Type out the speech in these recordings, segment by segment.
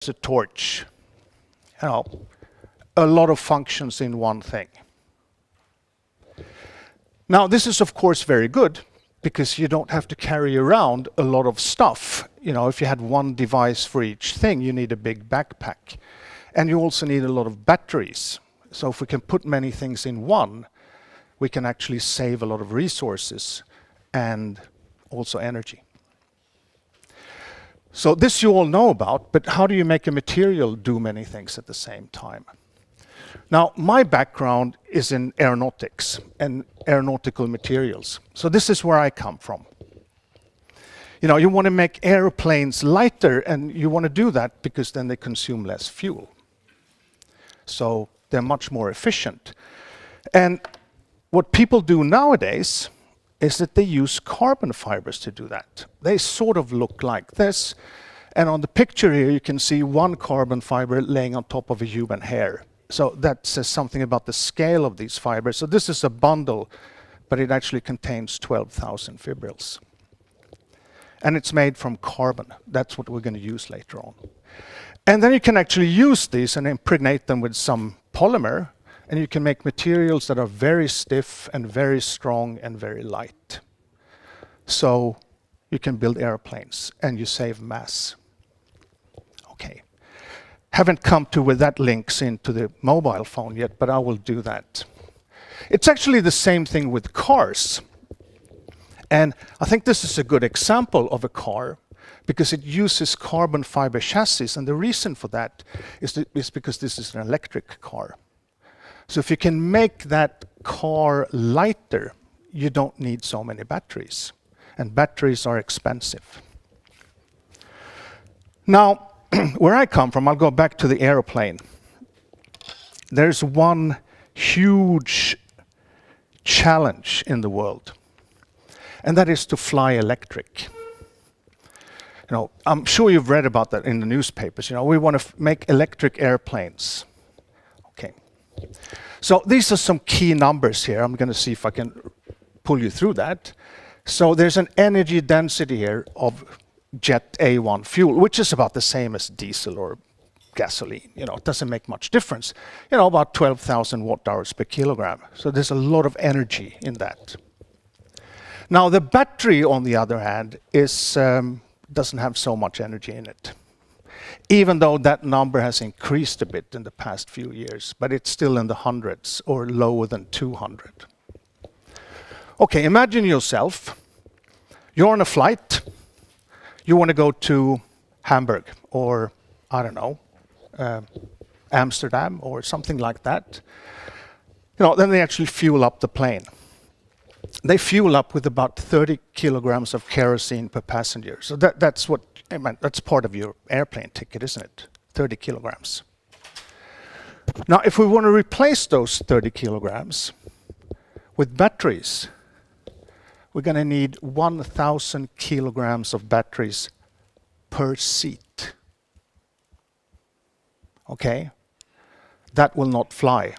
a torch. A lot of functions in one thing. Now, this is of course very good because you don't have to carry around a lot of stuff. If you had one device for each thing, you need a big backpack. And you also need a lot of batteries. So if we can put many things in one, we can actually save a lot of resources and also energy. So this you all know about, but how do you make a material do many things at the same time? Now, my background is in aeronautics and aeronautical materials. So this is where I come from. You want to make airplanes lighter, and you want to do that because then they consume less fuel. So they're much more efficient. And what people do nowadays is that they use carbon fibers to do that. They sort of look like this. And on the picture here, you can see one carbon fiber laying on top of a human hair. So that says something about the scale of these fibers. So this is a bundle, but it actually contains 12,000 fibrils. And it's made from carbon. That's what we're going to use later on. And then you can actually use these and impregnate them with some polymer, and you can make materials that are very stiff and very strong and very light. So you can build airplanes and you save mass. Okay. Haven't come to where that links into the mobile phone yet, but I will do that. It's actually the same thing with cars. And I think this is a good example of a car because it uses carbon fiber chassis. And the reason for that is because this is an electric car. So if you can make that car lighter, you don't need so many batteries. And batteries are expensive. Now, where I come from, I'll go back to the aeroplane. There's one huge challenge in the world, and that is to fly electric. I'm sure you've read about that in the newspapers. We want to make electric airplanes. Okay. So these are some key numbers here. I'm going to see if I can pull you through that. So there's an energy density here of jet A1 fuel, which is about the same as diesel or gasoline. It doesn't make much difference. About 12,000 watt-hours per kilogram. So there's a lot of energy in that. Now the battery, on the other hand, doesn't have so much energy in it. Even though that number has increased a bit in the past few years, but it's still in the hundreds or lower than 200. Okay, imagine yourself. You're on a flight. You want to go to Hamburg or, I don't know, Amsterdam or something like that. Then they actually fuel up the plane. They fuel up with about 30 kilograms of kerosene per passenger. So that's part of your airplane ticket, isn't it? 30 kilograms. Now, if we want to replace those 30 kilograms with batteries, we're going to need 1,000 kilograms of batteries per seat. Okay? That will not fly.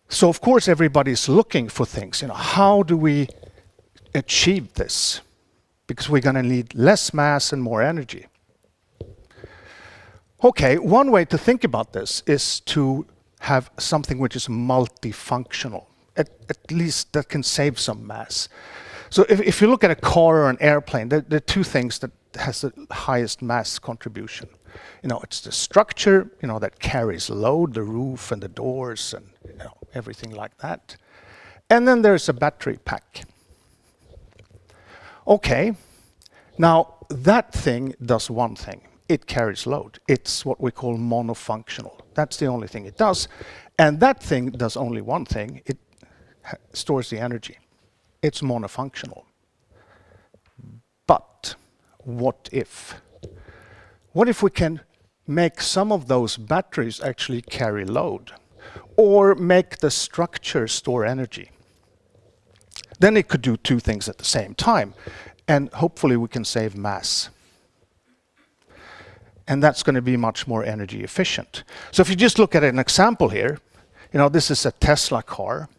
So of course everybody's looking for things. How do we achieve this? Because we're going to need less mass and more energy. Okay, one way to think about this is to have something which is multifunctional. At least that can save some mass. So if you look at a car or an airplane, there are two things that has the highest mass contribution. It's the structure, that carries load, the roof and the doors and everything like that. And then there's a battery pack. Okay, now that thing does one thing. It carries load. It's what we call monofunctional. That's the only thing it does. And that thing does only one thing. It stores the energy. It's monofunctional. But what if? What if we can make some of those batteries actually carry load? Or make the structure store energy? Then it could do two things at the same time. And hopefully we can save mass. And that's going to be much more energy efficient. So if you just look at an example here, this is a Tesla car.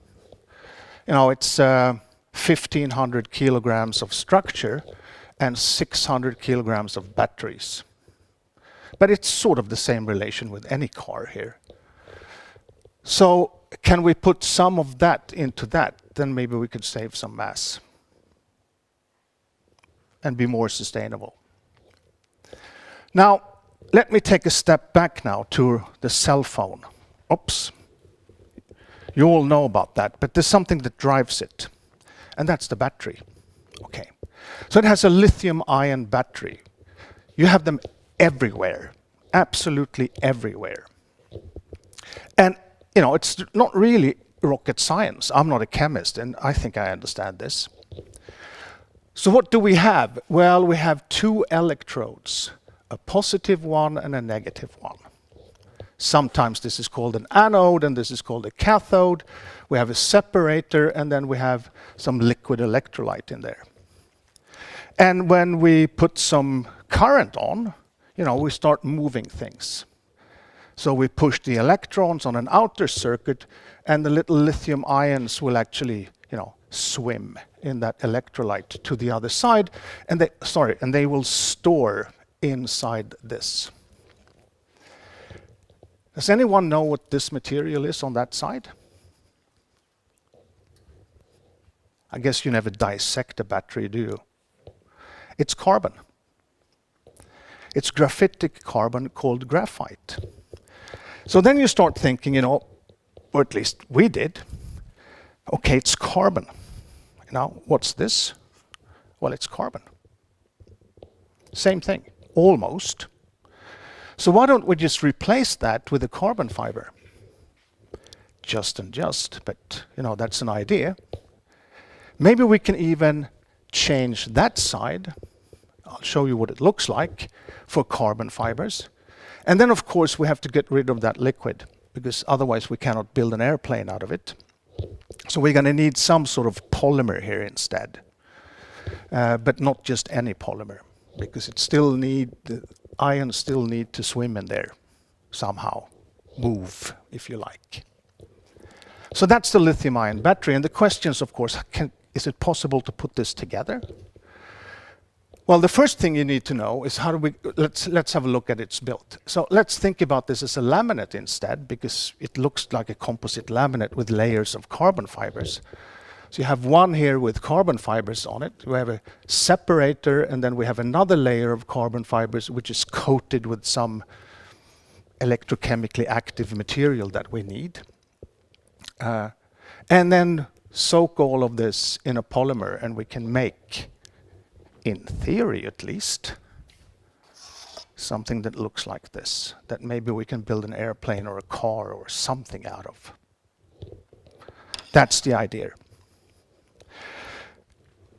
It's 1,500 kilograms of structure and 600 kilograms of batteries. But it's sort of the same relation with any car here. So can we put some of that into that? Then maybe we could save some mass and be more sustainable. Now, let me take a step back now to the cell phone. Oops. You all know about that, but there's something that drives it, and that's the battery. Okay. So it has a lithium-ion battery. You have them everywhere, absolutely everywhere. And, you know, it's not really rocket science. I'm not a chemist, and I think I understand this. So what do we have? Well, we have two electrodes, a positive one and a negative one. Sometimes this is called an anode and this is called a cathode. We have a separator and then we have some liquid electrolyte in there. And when we put some current on, you know, we start moving things. So we push the electrons on an outer circuit and the little lithium ions will actually, you know, swim in that electrolyte to the other side and they will store inside this. Does anyone know what this material is on that side? I guess you never dissect a battery, do you? It's carbon. It's graphitic carbon called graphite. So then you start thinking, you know, or at least we did, okay, it's carbon. Now, what's this? Well, it's carbon. Same thing, almost. So why don't we just replace that with a carbon fiber? Just and just, but you know, that's an idea. Maybe we can even change that side. I'll show you what it looks like for carbon fibers. And then of course we have to get rid of that liquid because otherwise we cannot build an airplane out of it. So we're going to need some sort of polymer here instead. But not just any polymer, because the ions still need to swim in there somehow, move if you like. So that's the lithium-ion battery, and the questions, of course, is it possible to put this together? Well, the first thing you need to know is let's have a look at its built. So let's think about this as a laminate instead, because it looks like a composite laminate with layers of carbon fibers. So you have one here with carbon fibers on it. We have a separator, and then we have another layer of carbon fibers which is coated with some electrochemically active material that we need. And then soak all of this in a polymer, and we can make, in theory at least, something that looks like this, that maybe we can build an airplane or a car or something out of. That's the idea.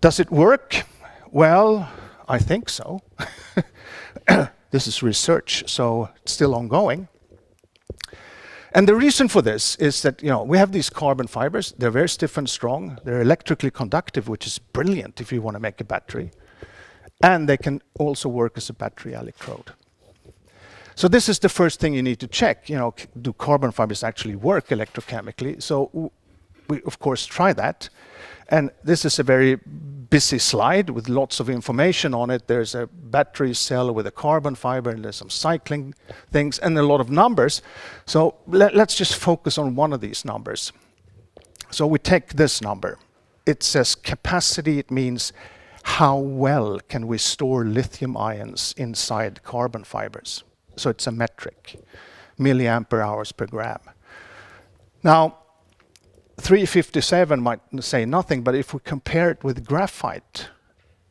Does it work? Well, I think so. This is research, so it's still ongoing. And the reason for this is that, you know, we have these carbon fibers. They're very stiff and strong. They're electrically conductive, which is brilliant if you want to make a battery. And they can also work as a battery electrode. So this is the first thing you need to check. You know, do carbon fibers actually work electrochemically? So we, of course, try that. And this is a very busy slide with lots of information on it. There's a battery cell with a carbon fiber, and there's some cycling things, and a lot of numbers. So let's just focus on one of these numbers. So we take this number. It says capacity. It means how well can we store lithium ions inside carbon fibers. So it's a metric, milliampere hours per gram. Now, 357 might say nothing, but if we compare it with graphite,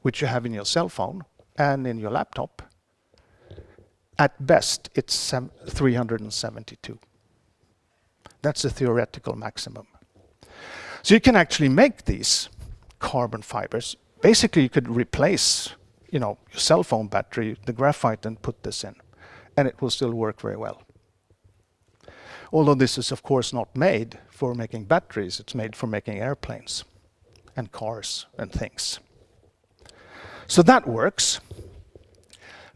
which you have in your cell phone and in your laptop, at best it's 372. That's the theoretical maximum. So you can actually make these carbon fibers. Basically, you could replace, you know, your cell phone battery, the graphite, and put this in, and it will still work very well. Although this is, of course, not made for making batteries, it's made for making airplanes and cars and things. So that works.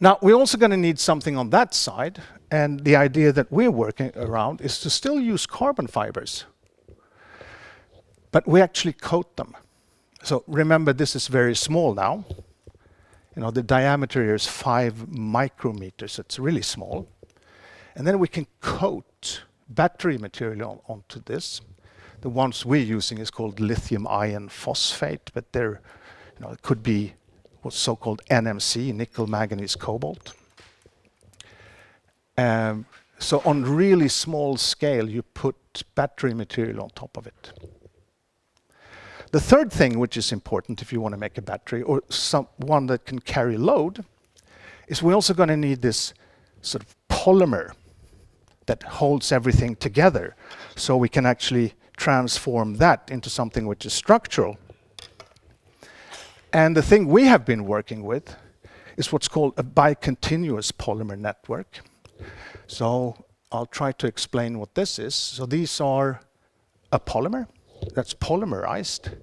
Now, we're also going to need something on that side, and the idea that we're working around is to still use carbon fibers, but we actually coat them. So remember, this is very small now. the diameter here is 5 micrometers. It's really small. And then we can coat battery material onto this. The ones we're using is called lithium iron phosphate, but they're, it could be what's so-called NMC, nickel, manganese, cobalt. So on really small scale, you put battery material on top of it. The third thing which is important if you want to make a battery, or one that can carry load, is we're also going to need this sort of polymer that holds everything together, so we can actually transform that into something which is structural. And the thing we have been working with is what's called a bicontinuous polymer network. So I'll try to explain what this is. So these are a polymer that's polymerized,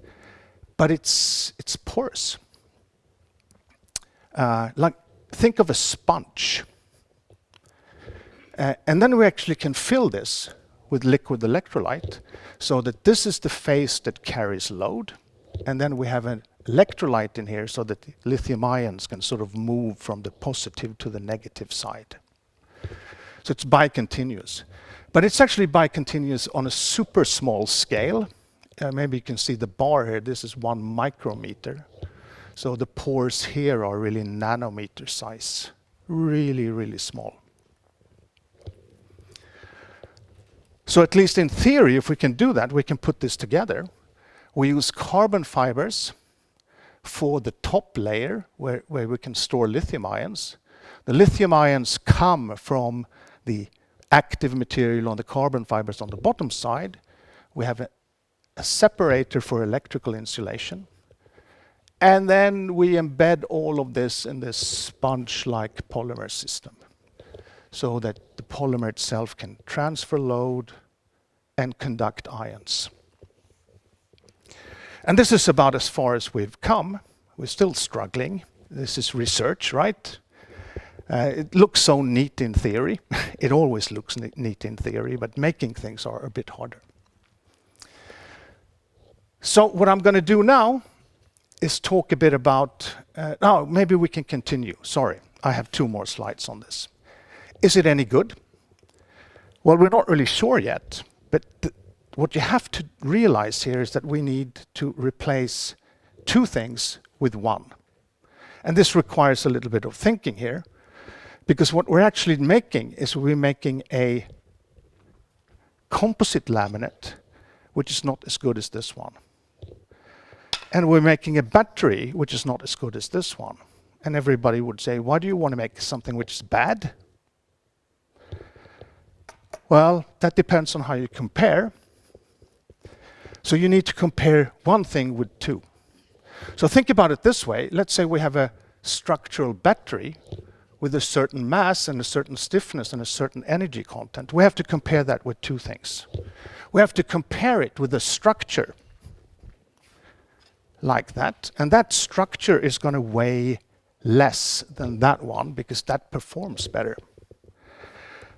but it's porous. Think of a sponge. And then we actually can fill this with liquid electrolyte, so that this is the phase that carries load, and then we have an electrolyte in here so that the lithium ions can sort of move from the positive to the negative side. So it's bicontinuous. But it's actually bicontinuous on a super small scale. Maybe you can see the bar here. This is 1 micrometer. So the pores here are really nanometer size. Really, really small. So at least in theory, if we can do that, we can put this together. We use carbon fibers for the top layer where we can store lithium ions. The lithium ions come from the active material on the carbon fibers on the bottom side. We have a separator for electrical insulation. And then we embed all of this in this sponge-like polymer system, so that the polymer itself can transfer load and conduct ions. And this is about as far as we've come. We're still struggling. This is research, right? It looks so neat in theory. It always looks neat in theory, but making things are a bit harder. So what I'm going to do now is talk a bit about... maybe we can continue. Sorry, I have 2 more slides on this. Is it any good? Well, we're not really sure yet, but what you have to realize here is that we need to replace 2 things with 1. And this requires a little bit of thinking here, because what we're actually making is we're making a composite laminate, which is not as good as this one. And we're making a battery, which is not as good as this one. And everybody would say, why do you want to make something which is bad? Well, that depends on how you compare. So you need to compare one thing with 2. So think about it this way. Let's say we have a structural battery with a certain mass and a certain stiffness and a certain energy content. We have to compare that with 2 things. We have to compare it with a structure like that, and that structure is going to weigh less than that one because that performs better.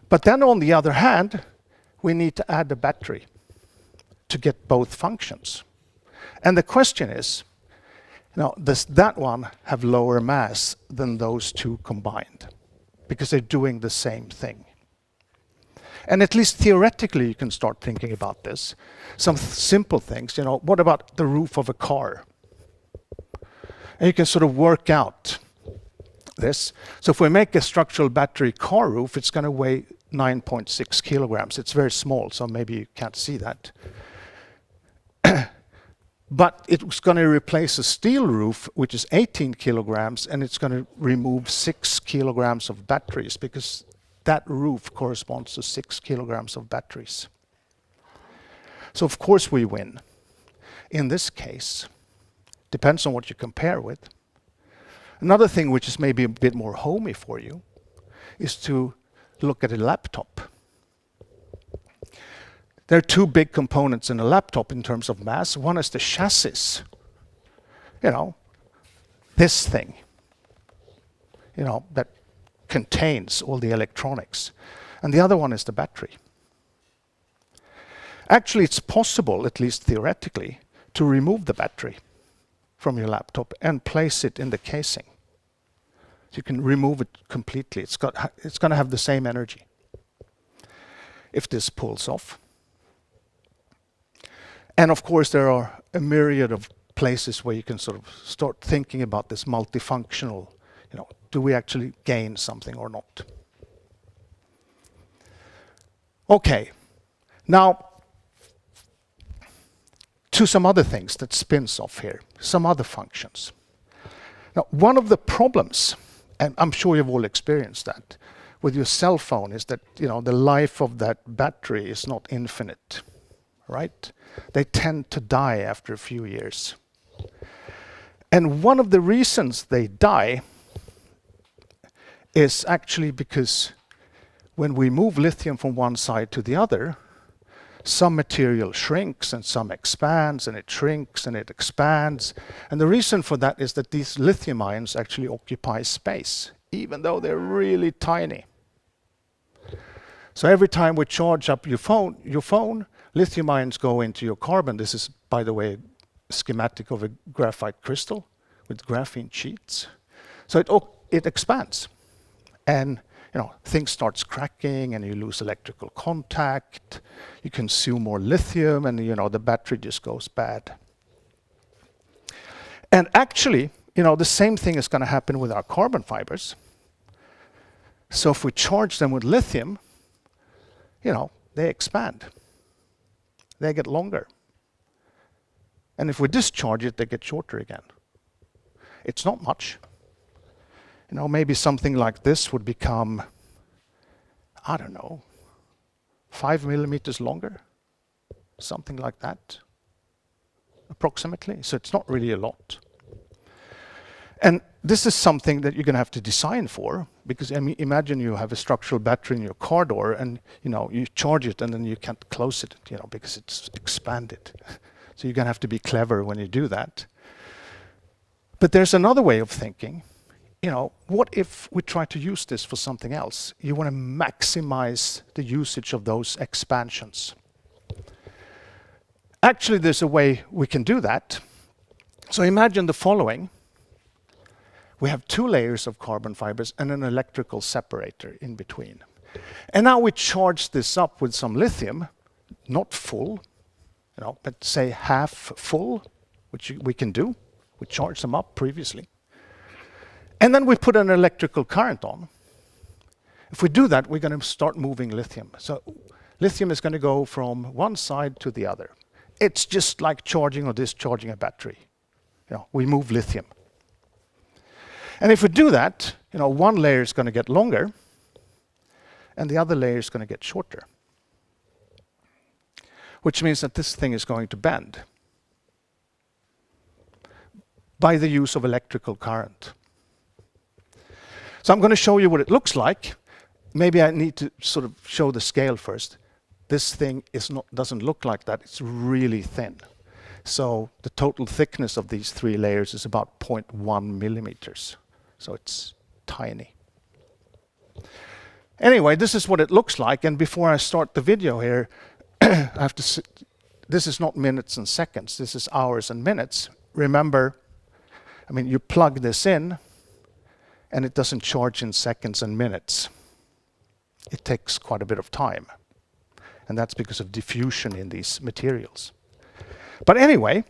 But then on the other hand, we need to add a battery to get both functions. And the question is, now, does that one have lower mass than those 2 combined? Because they're doing the same thing. And at least theoretically, you can start thinking about this. Some simple things, what about the roof of a car? And you can sort of work out this. So if we make a structural battery car roof, it's going to weigh 9.6 kilograms. It's very small, so maybe you can't see that. But it's going to replace a steel roof, which is 18 kilograms, and it's going to remove 6 kilograms of batteries, because that roof corresponds to 6 kilograms of batteries. So of course we win. In this case, depends on what you compare with. Another thing which is maybe a bit more homey for you is to look at a laptop. There are 2 big components in a laptop in terms of mass. One is the chassis, this thing, that contains all the electronics. And the other one is the battery. Actually, it's possible, at least theoretically, to remove the battery from your laptop and place it in the casing. So you can remove it completely. It's going to have the same energy if this pulls off. And of course, there are a myriad of places where you can sort of start thinking about this multifunctional, do we actually gain something or not? Okay, now to some other things that spins off here, some other functions. Now, one of the problems, and I'm sure you've all experienced that, with your cell phone is that, the life of that battery is not infinite, right? They tend to die after a few years. And one of the reasons they die is actually because when we move lithium from one side to the other, some material shrinks and some expands, and it shrinks and it expands. And the reason for that is that these lithium ions actually occupy space, even though they're really tiny. So every time we charge up your phone, lithium ions go into your carbon. This is, by the way, a schematic of a graphite crystal with graphene sheets. So it expands. And things starts cracking and you lose electrical contact. You consume more lithium and the battery just goes bad. And actually, the same thing is going to happen with our carbon fibers. So if we charge them with lithium, they expand. They get longer. And if we discharge it, they get shorter again. It's not much. Maybe something like this would become, 5 millimeters longer, something like that, approximately. So it's not really a lot. And this is something that you're going to have to design for, because imagine you have a structural battery in your car door and you charge it and then you can't close it, because it's expanded. So you're going to have to be clever when you do that. But there's another way of thinking. What if we try to use this for something else? You want to maximize the usage of those expansions. Actually, there's a way we can do that. So imagine the following. We have 2 layers of carbon fibers and an electrical separator in between. And now we charge this up with some lithium, not full, but say half full, which we can do. We charge them up previously. And then we put an electrical current on. If we do that, we're going to start moving lithium. So lithium is going to go from one side to the other. It's just like charging or discharging a battery. We move lithium. And if we do that, one layer is going to get longer and the other layer is going to get shorter. Which means that this thing is going to bend by the use of electrical current. So I'm going to show you what it looks like. Maybe I need to sort of show the scale first. This thing doesn't look like that. It's really thin. So the total thickness of these 3 layers is about 0.1 millimeters. So it's tiny. Anyway, this is what it looks like. And before I start the video here, I have to this is not minutes and seconds. This is hours and minutes. Remember, you plug this in, and it doesn't charge in seconds and minutes. It takes quite a bit of time. And that's because of diffusion in these materials. But anyway,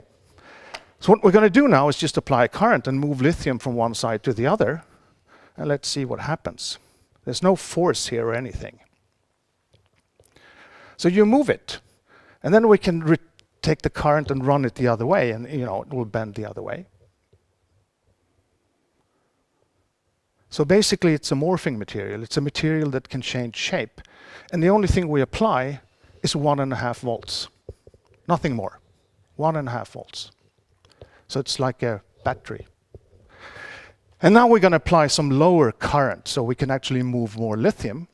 so what we're going to do now is just apply a current and move lithium from one side to the other. And let's see what happens. There's no force here or anything. So you move it. And then we can take the current and run it the other way. And it will bend the other way. So basically it's a morphing material. It's a material that can change shape. And the only thing we apply is 1.5 volts. Nothing more. 1.5 volts. So it's like a battery. And now we're going to apply some lower current so we can actually move more lithium.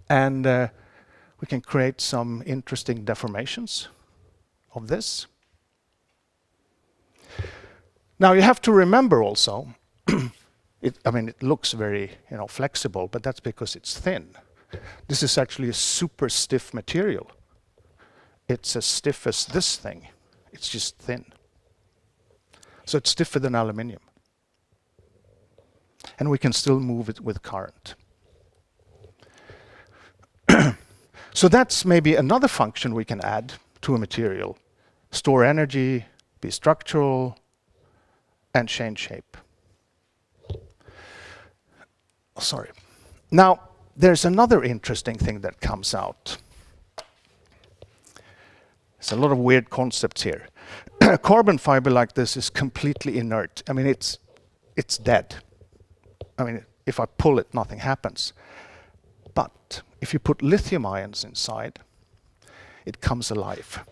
And we can create some interesting deformations of this. Now you have to remember also, it looks very flexible, but that's because it's thin. This is actually a super stiff material. It's as stiff as this thing. It's just thin. So it's stiffer than aluminium. and we can still move it with current. So that's maybe another function we can add to a material. Store energy, be structural, and change shape. Sorry. Now, there's another interesting thing that comes out. There's a lot of weird concepts here. A carbon fiber like this is completely inert. I mean, it's dead. I mean, if I pull it, nothing happens. But if you put lithium ions inside, it comes alive.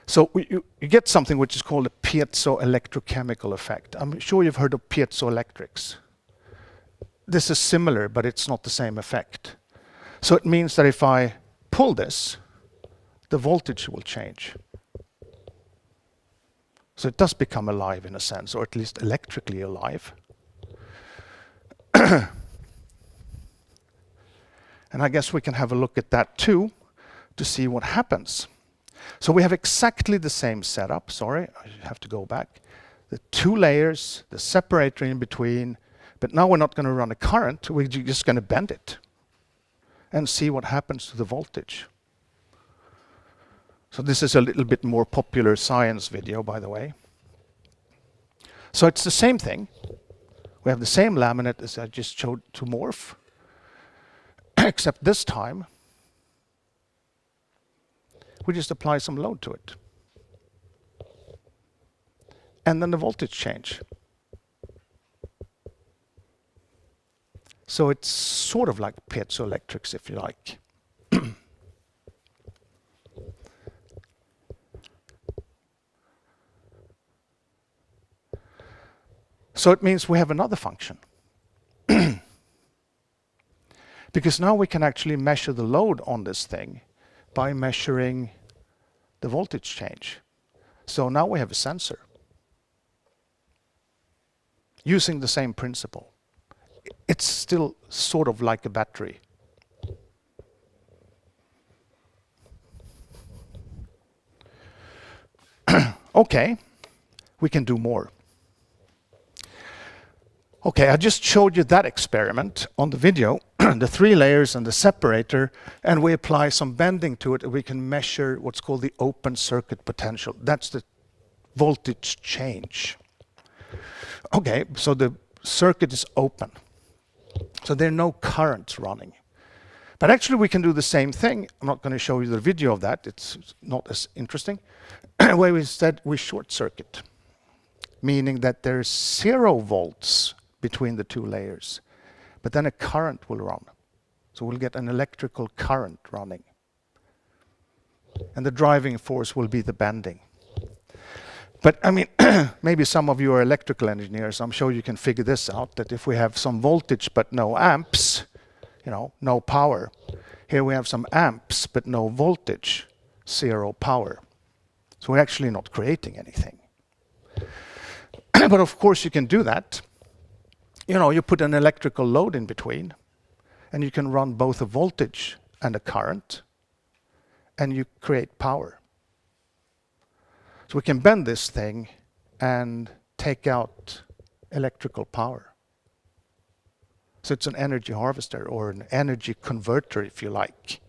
So you get something which is called a piezo-electrochemical effect. I'm sure you've heard of piezoelectrics. This is similar, but it's not the same effect. So it means that if I pull this, the voltage will change. So it does become alive in a sense, or at least electrically alive. And I guess we can have a look at that too to see what happens. So we have exactly the same setup. Sorry, I have to go back. The two layers, the separator in between, but now we're not going to run a current, we're just going to bend it and see what happens to the voltage. So this is a little bit more popular science video, by the way. So it's the same thing. We have the same laminate as I just showed to morph, except this time we just apply some load to it. And then the voltage change. So it's sort of like piezoelectrics, if you like. So it means we have another function. Because now we can actually measure the load on this thing by measuring the voltage change. So now we have a sensor using the same principle. It's still sort of like a battery. Okay, we can do more. Okay, I just showed you that experiment on the video, the 3 layers and the separator, and we apply some bending to it, and we can measure what's called the open circuit potential. That's the voltage change. Okay, so the circuit is open. So there are no currents running. But actually we can do the same thing. I'm not going to show you the video of that. It's not as interesting. Where instead we short circuit, meaning that there's 0 volts between the 2 layers. But then a current will run. So we'll get an electrical current running. And the driving force will be the bending. But I mean, maybe some of you are electrical engineers. I'm sure you can figure this out, that if we have some voltage but no amps, you know, no power. Here we have some amps but no voltage, 0 power. So we're actually not creating anything. But of course you can do that. You know, you put an electrical load in between and you can run both a voltage and a current and you create power. So we can bend this thing and take out electrical power. So it's an energy harvester or an energy converter, if you like,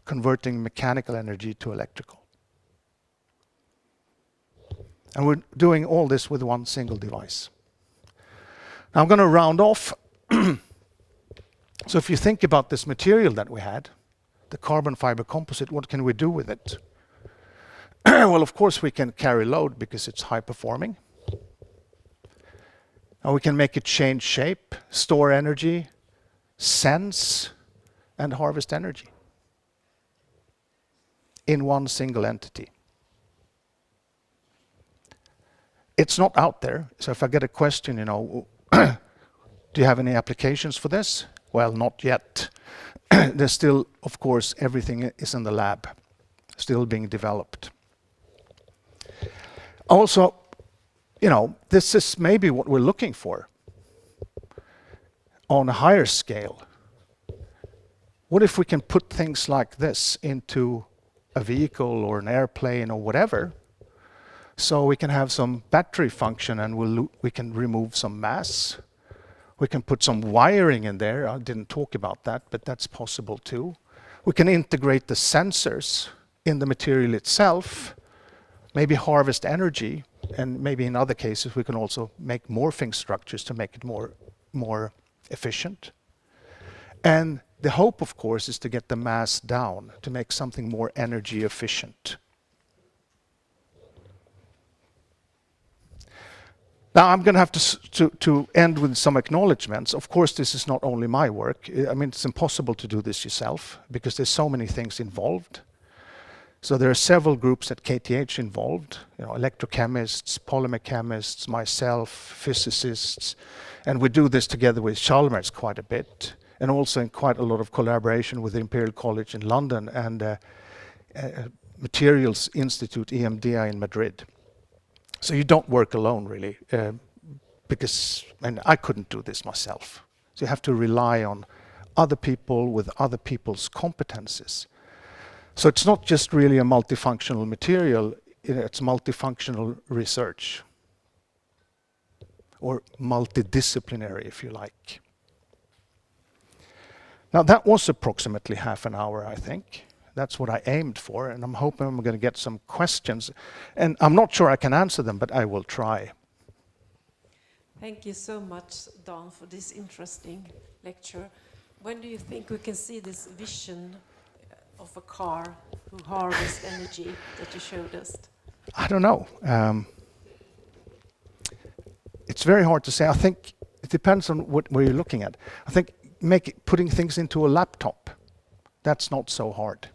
converting mechanical energy to electrical. And we're doing all this with one single device. Now I'm going to round off. So if you think about this material that we had, the carbon fiber composite, what can we do with it? Well, of course we can carry load because it's high performing. And we can make it change shape, store energy, sense, and harvest energy in one single entity. It's not out there. So if I get a question, you know, do you have any applications for this? Well, not yet. There's still, of course, everything is in the lab, still being developed. Also, you know, this is maybe what we're looking for on a higher scale. What if we can put things like this into a vehicle or an airplane or whatever, So we can have some battery function and we can remove some mass. We can put some wiring in there. I didn't talk about that, but that's possible too. We can integrate the sensors in the material itself, maybe harvest energy, and maybe in other cases we can also make morphing structures to make it more efficient. And the hope, of course, is to get the mass down, to make something more energy efficient. Now I'm going to have to end with some acknowledgements. Of course, this is not only my work. I mean, it's impossible to do this yourself because there's so many things involved. So there are several groups at KTH involved, electrochemists, polymer chemists, myself, physicists, and we do this together with Chalmers quite a bit, and also in quite a lot of collaboration with the Imperial College in London and Materials Institute, EMDI, in Madrid. So you don't work alone, really, because I couldn't do this myself. So you have to rely on other people with other people's competences. So it's not just really a multifunctional material, it's multifunctional research, or multidisciplinary, if you like. Now that was approximately half an hour, I think. That's what I aimed for, and I'm hoping I'm going to get some questions. And I'm not sure I can answer them, but I will try. Thank you so much, Dan, for this interesting lecture. When do you think we can see this vision of a car who harvests energy that you showed us? I don't know. It's very hard to say. I think it depends on where you're looking at. I think putting things into a laptop, that's not so hard.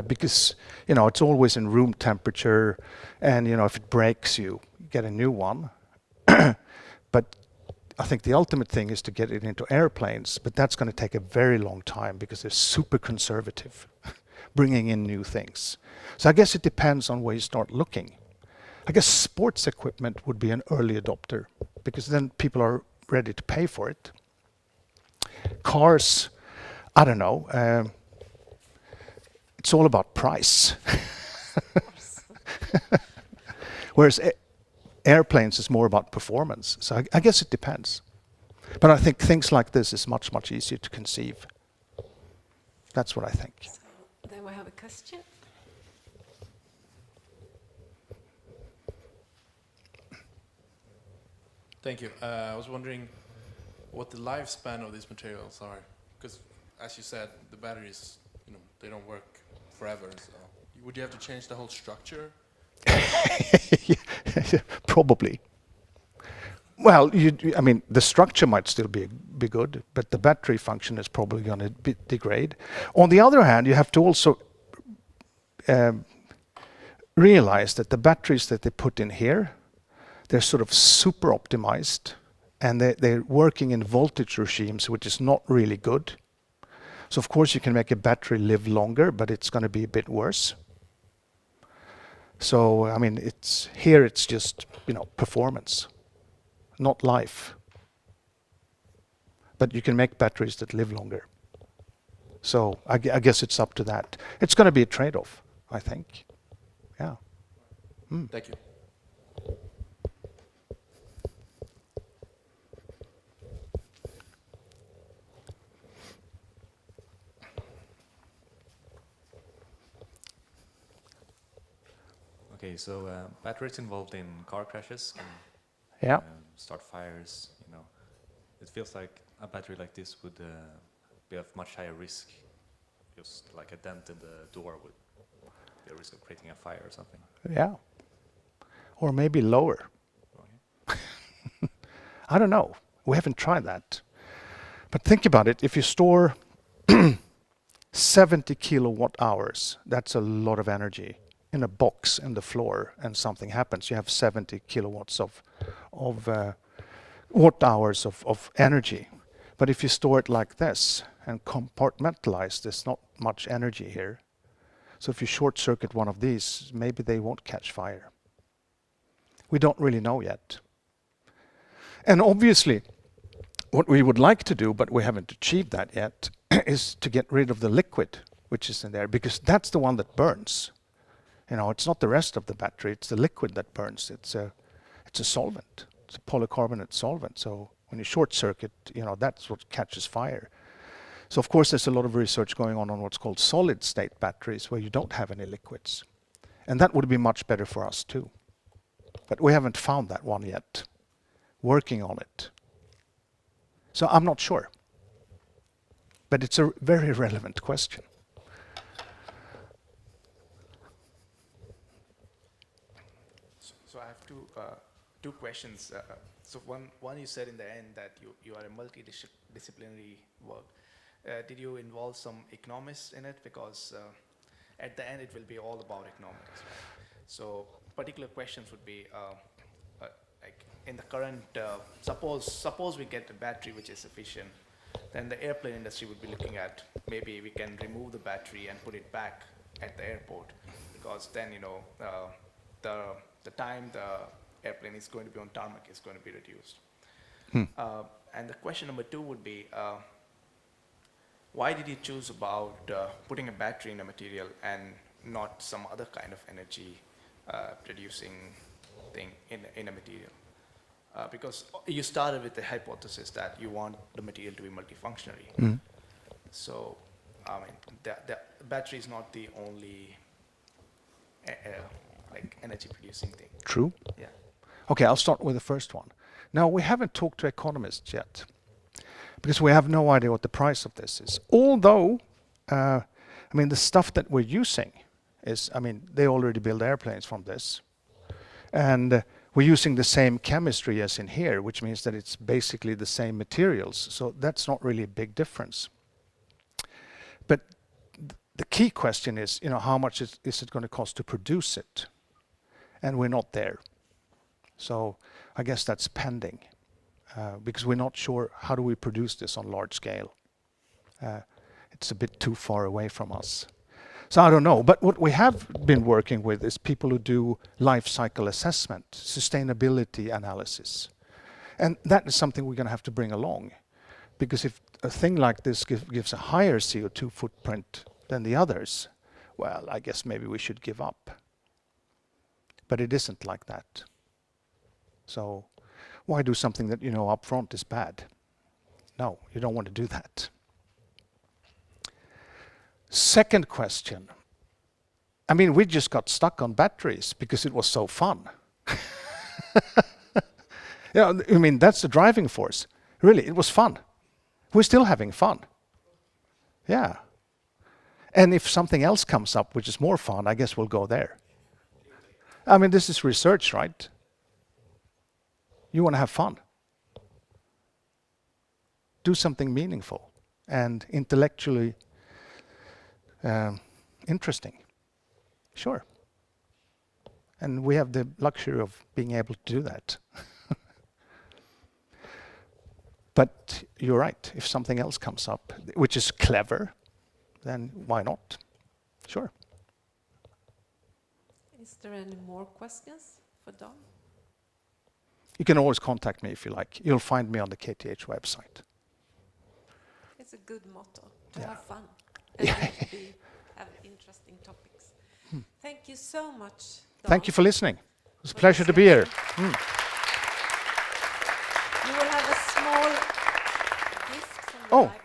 Because it's always in room temperature, and if it breaks, you get a new one. But I think the ultimate thing is to get it into airplanes, but that's going to take a very long time because they're super conservative, bringing in new things. So I guess it depends on where you start looking. I guess sports equipment would be an early adopter because then people are ready to pay for it. Cars, I don't know. It's all about price. Whereas airplanes is more about performance. So I guess it depends. But I think things like this is much, much easier to conceive. That's what I think. So then we have a question. Thank you. I was wondering what the lifespan of these materials are. Because as you said, the batteries, they don't work forever. So would you have to change the whole structure? Probably. Well, the structure might still be good, but the battery function is probably going to degrade. On the other hand, you have to also realize that the batteries that they put in here, they're sort of super optimized, and they're working in voltage regimes, which is not really good. So of course you can make a battery live longer, but it's going to be a bit worse. So it's just performance, not life. But you can make batteries that live longer. So I guess it's up to that. It's going to be a trade-off, I think. Yeah. Thank you. Okay, so batteries involved in car crashes can Yeah. start fires. It feels like a battery like this would be of much higher risk. Just like a dent in the door would be a risk of creating a fire or something. Yeah. Or maybe lower. Okay. I don't know. We haven't tried that. But think about it. If you store 70 kilowatt hours, that's a lot of energy in a box in the floor, and something happens. You have 70 kilowatts of watt hours of energy. But if you store it like this and compartmentalize, there's not much energy here. So if you short circuit one of these, maybe they won't catch fire. We don't really know yet. And obviously, what we would like to do, but we haven't achieved that yet, is to get rid of the liquid which is in there, because that's the one that burns. You know, it's not the rest of the battery, it's the liquid that burns. It's a solvent. It's a polycarbonate solvent. So when you short circuit, you know, that's what catches fire. So of course there's a lot of research going on what's called solid state batteries where you don't have any liquids. And that would be much better for us too. But we haven't found that one yet. Working on it. So I'm not sure. But it's a very relevant question. So I have two questions. So one you said in the end that you are a multidisciplinary work. Did you involve some economists in it? Because at the end it will be all about economics. Right? So particular questions would be like in the current, suppose we get a battery which is efficient, then the airplane industry would be looking at maybe we can remove the battery and put it back at the airport, because then, you know, the time the airplane is going to be on tarmac is going to be reduced. And the question number two would be, why did you choose about putting a battery in a material and not some other kind of energy producing thing in a material? Because you started with the hypothesis that you want the material to be multifunctional. So, I mean, the battery is not the only like energy producing thing. True. Yeah. Okay, I'll start with the first one. Now, we haven't talked to economists yet, because we have no idea what the price of this is. Although, I mean, the stuff that we're using is, I mean, they already build airplanes from this. And we're using the same chemistry as in here, which means that it's basically the same materials. So that's not really a big difference. But the key question is, you know, how much is it going to cost to produce it? And we're not there. So I guess that's pending, because we're not sure how do we produce this on large scale. It's a bit too far away from us. So I don't know, but what we have been working with is people who do life cycle assessment, sustainability analysis. And that is something we're going to have to bring along. Because if a thing like this gives a higher CO2 footprint than the others, well, I guess maybe we should give up. But it isn't like that. So why do something that you know up front is bad? No, you don't want to do that. Second question. I mean, we just got stuck on batteries because it was so fun. Yeah, I mean, that's the driving force. Really, it was fun. We're still having fun. Yeah. And if something else comes up which is more fun, I guess we'll go there. I mean, this is research, right? You want to have fun. Do something meaningful and intellectually interesting. Sure. And we have the luxury of being able to do that. But you're right, if something else comes up, which is clever, then why not? Sure. Is there any more questions for Don? You can always contact me if you like. You'll find me on the KTH website. It's a good motto, to Yeah. have fun and to have interesting topics. Thank you so much, Don. Thank you for listening. It was a pleasure to be here. You will have a small gift from the Oh, library.